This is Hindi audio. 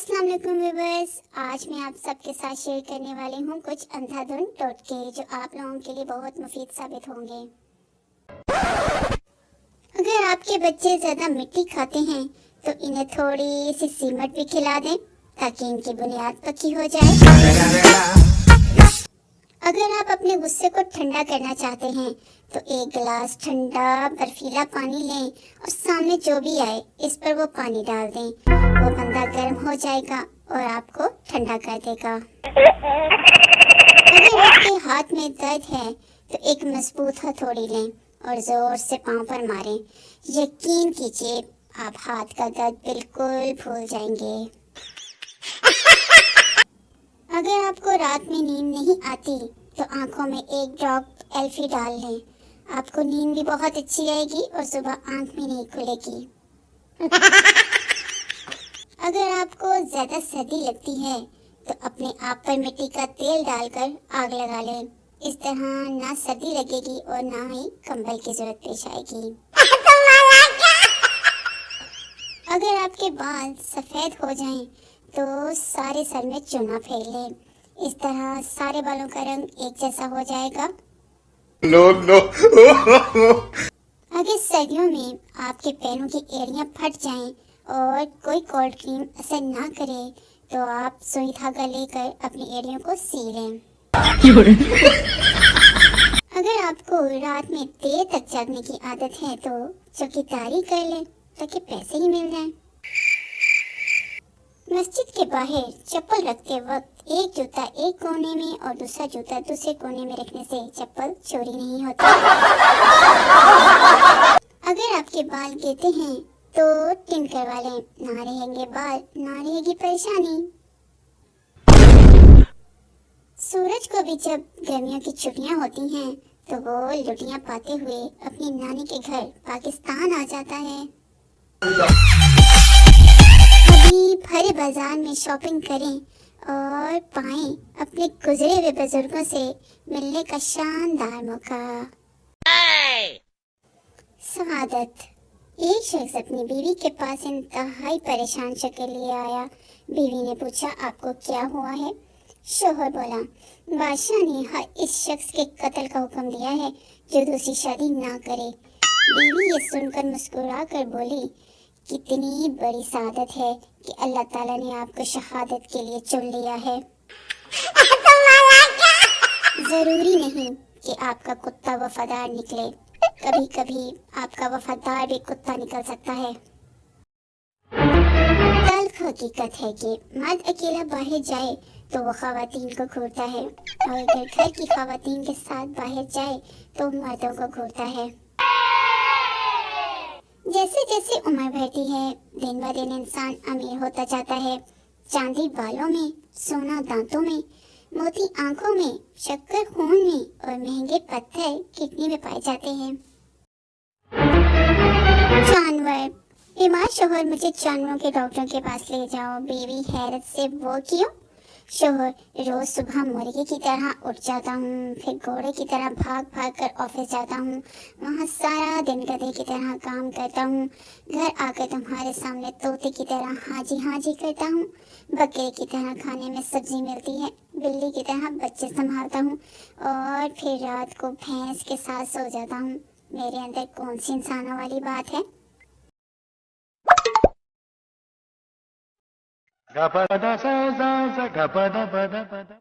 अस्सलाम वालेकुम व्यूअर्स, आज मैं आप सबके साथ शेयर करने वाली हूँ कुछ अंधाधुन टोटके जो आप लोगों के लिए बहुत मुफीद साबित होंगे। अगर आपके बच्चे ज्यादा मिट्टी खाते हैं तो इन्हें थोड़ी सी सीमट भी खिला दें ताकि इनकी बुनियाद पक्की हो जाए। अगर आप अपने गुस्से को ठंडा करना चाहते हैं तो एक गिलास ठंडा बर्फीला पानी लें और सामने जो भी आए इस पर वो पानी डाल दें। वो बंदा गर्म हो जाएगा और आपको ठंडा कर देगा। अगर आपके हाथ में दर्द है तो एक मजबूत हथौड़ी लें और जोर से पांव पर मारें। यकीन कीजिए आप हाथ का दर्द बिल्कुल भूल जाएंगे। अगर आपको रात में नींद नहीं आती तो आंखों में एक ड्रॉप एल्फी डाल लें। आपको नींद भी बहुत अच्छी आएगी और सुबह आंख भी नहीं खुलेगी। अगर आपको ज्यादा सर्दी लगती है तो अपने आप पर मिट्टी का तेल डालकर आग लगा लें। इस तरह ना सर्दी लगेगी और ना ही कंबल की जरूरत पेश आएगी। अगर आपके बाल सफेद हो जाएं तो सारे सर में चूना फेर लें। इस तरह सारे बालों का रंग एक जैसा हो जाएगा। No no. अगर सर्दियों में आपके पैरों की एड़ियां फट जाएं और कोई कोल्ड क्रीम असर ना करे तो आप सुई धागा लेकर अपनी एड़ियों को सी लें। अगर आपको रात में देर तक जागने की आदत है तो चौकीदारी कर लें ताकि पैसे ही मिल जाएं। मस्जिद के बाहर चप्पल रखते वक्त एक जूता एक कोने में और दूसरा जूता दूसरे कोने में रखने से चप्पल चोरी नहीं होती। अगर आपके बाल गिरते हैं तो टिन करवा लें। ना रहेंगे बाल ना रहेगी परेशानी। सूरज को भी जब गर्मियों की छुट्टियां होती हैं तो वो लुटियां पाते हुए अपनी नानी के घर पाकिस्तान आ जाता है। अभी भरे बाजार में शॉपिंग करें और पाएं अपने गुजरे हुए बुजुर्गों से मिलने का शानदार मौका। सआदत। एक शख्स अपनी बीवी के पास इंतहाई परेशान शक्ल लिए आया। बीवी ने पूछा, आपको क्या हुआ है? शोहर बोला, बादशाह ने इस शख्स के कत्ल का हुक्म दिया है जो दूसरी शादी ना करे। बीवी ये सुनकर मुस्कुरा कर बोली, कितनी बड़ी सादत है कि अल्लाह ताला ने आपको शहादत के लिए चुन लिया है। जरूरी नहीं कि आपका कुत्ता वफादार निकले, कभी कभी आपका वफादार भी कुत्ता निकल सकता है। तल्ख हकीकत है कि मर्द अकेला बाहर जाए तो वो खवातीन को घूरता है और अगर घर की खवातीन के साथ बाहर जाए तो मर्दों को घूरता है। जैसे जैसे उम्र बढ़ती है दिन ब दिन इंसान अमीर होता जाता है। चांदी बालों में, सोना दांतों में, मोती आंखों में, शक्कर खून में और महंगे पत्थर किडनी में पाए जाते हैं। जानवर। बीमार शोहर, मुझे जानवरों के डॉक्टर के पास ले जाओ। बीवी हैरत से, वो क्यों? शोहर, रोज सुबह मुर्गे की तरह उठ जाता हूँ, फिर घोड़े की तरह भाग भाग कर ऑफिस जाता हूँ, वहाँ सारा दिन गधे की तरह काम करता हूँ, घर आकर तुम्हारे सामने तोते की तरह हाजी हाजी करता हूँ, बकरे की तरह खाने में सब्जी मिलती है, बिल्ली की तरह बच्चे संभालता हूँ और फिर रात को भैंस के साथ सो जाता हूँ। मेरे अंदर कौन सी इंसानों वाली बात है? Gapada sa za za gapada pada pada